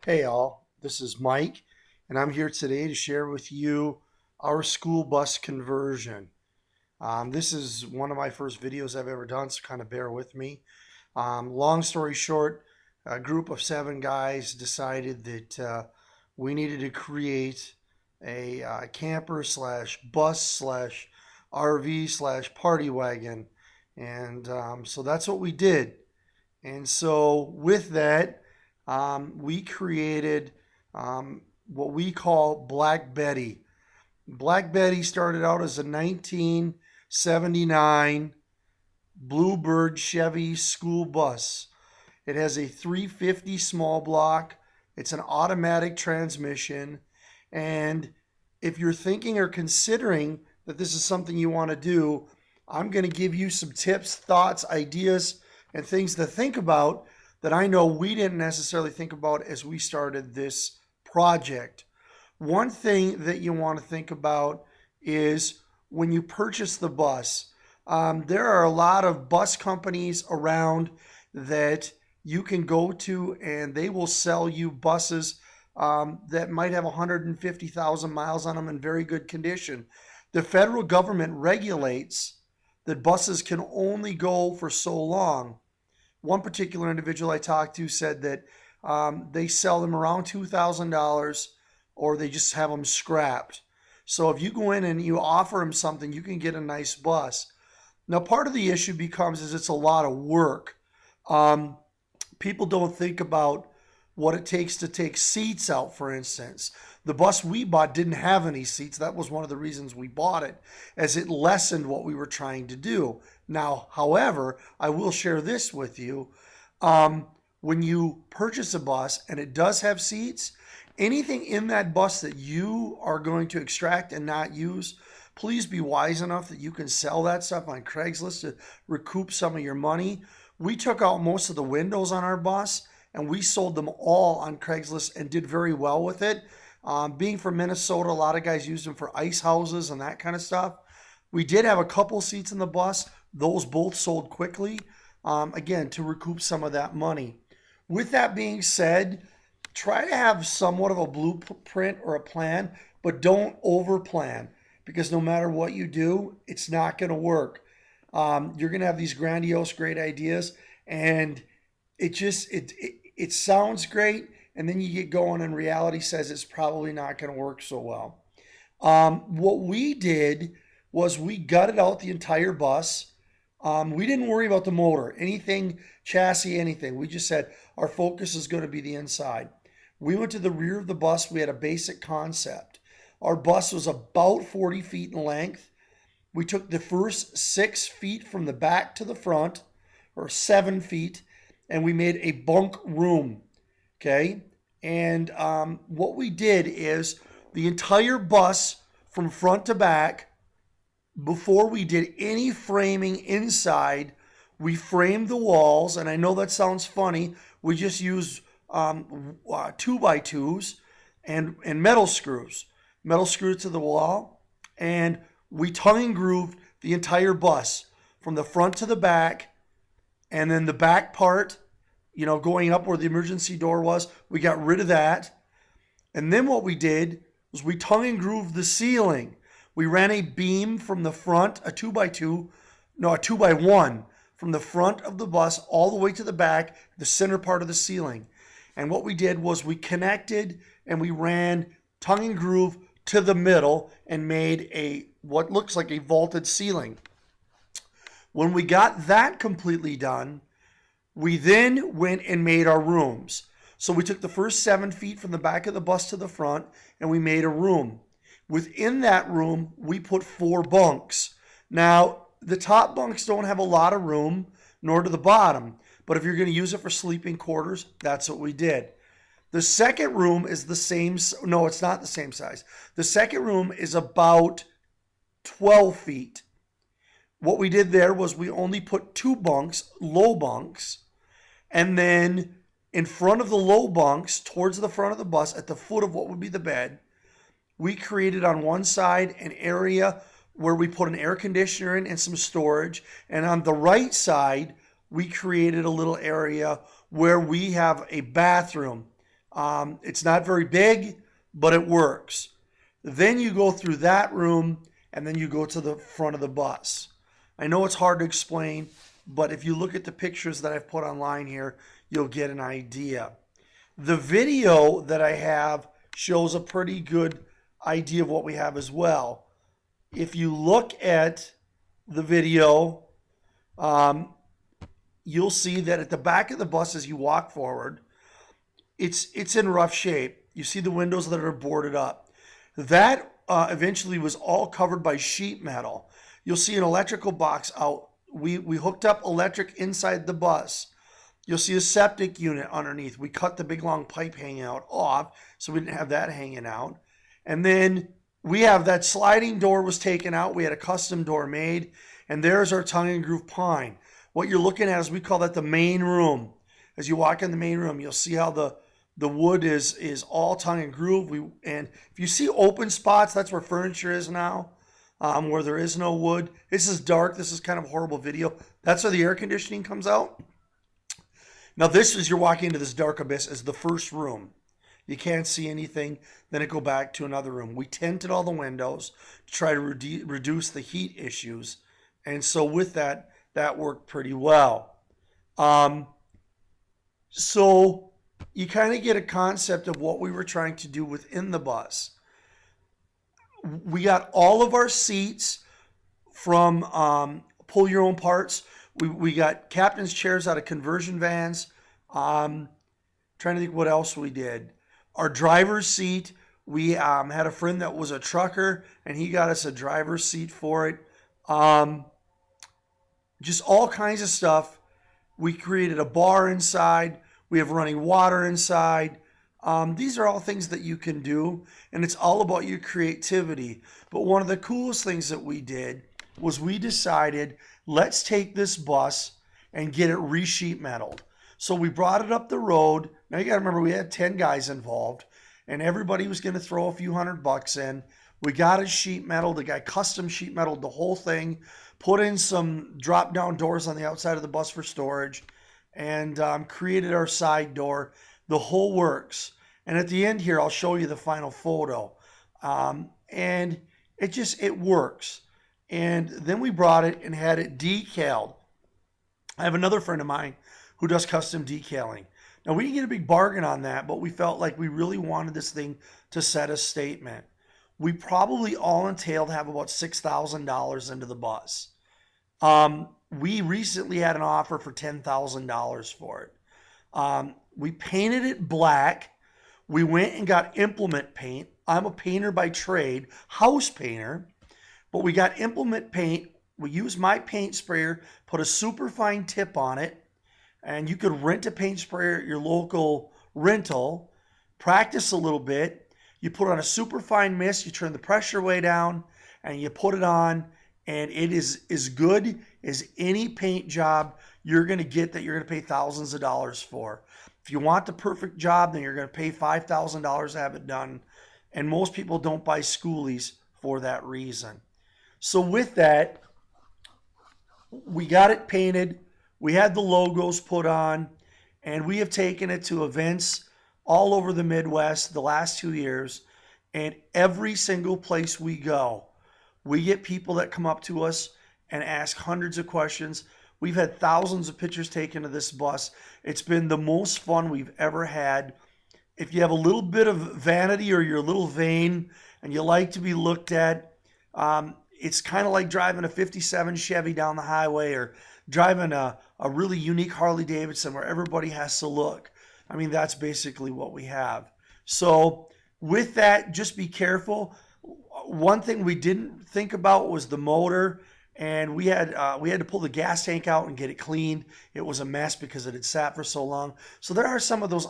Hey all, this is Mike, and I'm here today to share with you our school bus conversion. This is one of my first videos I've ever done, so kind of bear with me. Long story short, a group of 7 guys decided that we needed to create a camper slash bus slash RV slash party wagon, and so that's what we did. And so with that, we created what we call Black Betty. Black Betty started out as a 1979 Bluebird Chevy school bus. It has a 350 small block. It's an automatic transmission. And if you're thinking or considering that this is something you want to do, I'm going to give you some tips, thoughts, ideas, and things to think about that I know we didn't necessarily think about as we started this project. One thing that you want to think about is when you purchase the bus. There are a lot of bus companies around that you can go to, and they will sell you buses that might have 150,000 miles on them in very good condition. The federal government regulates that buses can only go for so long. One particular individual I talked to said that they sell them around $2,000 or they just have them scrapped. So if you go in and you offer them something, you can get a nice bus. Now, part of the issue becomes is it's a lot of work. People don't think about what it takes to take seats out, for instance. The bus we bought didn't have any seats. That was one of the reasons we bought it, as it lessened what we were trying to do. Now, however, I will share this with you. When you purchase a bus and it does have seats, anything in that bus that you are going to extract and not use, please be wise enough that you can sell that stuff on Craigslist to recoup some of your money. We took out most of the windows on our bus and we sold them all on Craigslist and did very well with it. Being from Minnesota, a lot of guys use them for ice houses and that kind of stuff. We did have a couple seats in the bus. Those both sold quickly, again, to recoup some of that money. With that being said, try to have somewhat of a blueprint or a plan, but don't over plan, because no matter what you do, it's not going to work. You're going to have these grandiose, great ideas, and it sounds great, and then you get going and reality says it's probably not going to work so well. What we did was we gutted out the entire bus. We didn't worry about the motor, anything, chassis, anything. We just said our focus is going to be the inside. We went to the rear of the bus. We had a basic concept. Our bus was about 40 feet in length. We took the first 6 feet from the back to the front, or 7 feet, and we made a bunk room. Okay? And what we did is the entire bus from front to back, before we did any framing inside, we framed the walls. And I know that sounds funny. We just used 2x2s and metal screws to the wall. And we tongue and grooved the entire bus from the front to the back. And then the back part, going up where the emergency door was, we got rid of that. And then what we did was we tongue and grooved the ceiling. We ran a beam from the front, a 2x1, from the front of the bus all the way to the back, the center part of the ceiling. And what we did was we connected and we ran tongue and groove to the middle and made what looks like a vaulted ceiling. When we got that completely done, we then went and made our rooms. So we took the first 7 feet from the back of the bus to the front and we made a room. Within that room, we put 4 bunks. Now, the top bunks don't have a lot of room, nor do the bottom. But if you're going to use it for sleeping quarters, that's what we did. The second room is the same. No, it's not the same size. The second room is about 12 feet. What we did there was we only put 2 bunks, low bunks, and then in front of the low bunks, towards the front of the bus, at the foot of what would be the bed, we created on one side an area where we put an air conditioner in and some storage. And on the right side, we created a little area where we have a bathroom. It's not very big, but it works. Then you go through that room and then you go to the front of the bus. I know it's hard to explain, but if you look at the pictures that I've put online here, you'll get an idea. The video that I have shows a pretty good idea of what we have as well. If you look at the video, you'll see that at the back of the bus as you walk forward, it's in rough shape. You see the windows that are boarded up. That eventually was all covered by sheet metal. You'll see an electrical box out. We hooked up electric inside the bus. You'll see a septic unit underneath. We cut the big long pipe hanging out off so we didn't have that hanging out. And then we have that sliding door was taken out. We had a custom door made. And there's our tongue and groove pine. What you're looking at is we call that the main room. As you walk in the main room, you'll see how the wood is all tongue and groove. And if you see open spots, that's where furniture is now, where there is no wood. This is dark. This is kind of a horrible video. That's where the air conditioning comes out. Now this is, you're walking into this dark abyss, is the first room. You can't see anything. Then it go back to another room. We tinted all the windows to try to reduce the heat issues. And so with that, that worked pretty well. So you kind of get a concept of what we were trying to do within the bus. We got all of our seats from pull your own parts. We got captain's chairs out of conversion vans. Trying to think what else we did. Our driver's seat, we had a friend that was a trucker, and he got us a driver's seat for it. Just all kinds of stuff. We created a bar inside. We have running water inside. These are all things that you can do, and it's all about your creativity. But one of the coolest things that we did was we decided, let's take this bus and get it re-sheet metaled. So we brought it up the road. Now you got to remember, we had 10 guys involved, and everybody was going to throw a few $100 in. We got it sheet metal. The guy custom sheet metaled the whole thing, put in some drop-down doors on the outside of the bus for storage, and created our side door. The whole works. And at the end here, I'll show you the final photo. And it works. And then we brought it and had it decaled. I have another friend of mine who does custom decaling. Now, we didn't get a big bargain on that, but we felt like we really wanted this thing to set a statement. We probably all entailed have about $6,000 into the bus. We recently had an offer for $10,000 for it. We painted it black. We went and got implement paint. I'm a painter by trade, house painter, but we got implement paint. We used my paint sprayer, put a super fine tip on it, and you could rent a paint sprayer at your local rental, practice a little bit. You put on a super fine mist, you turn the pressure way down, and you put it on, and it is as good as any paint job you're going to get that you're going to pay thousands of dollars for. If you want the perfect job, then you're going to pay $5,000 to have it done. And most people don't buy schoolies for that reason. So with that, we got it painted. We had the logos put on, and we have taken it to events all over the Midwest the last 2 years. And every single place we go, we get people that come up to us and ask hundreds of questions. We've had thousands of pictures taken of this bus. It's been the most fun we've ever had. If you have a little bit of vanity or you're a little vain and you like to be looked at, it's kind of like driving a 57 Chevy down the highway or driving a really unique Harley Davidson where everybody has to look. I mean, that's basically what we have. So with that, just be careful. One thing we didn't think about was the motor. And we had to pull the gas tank out and get it cleaned. It was a mess because it had sat for so long. So there are some of those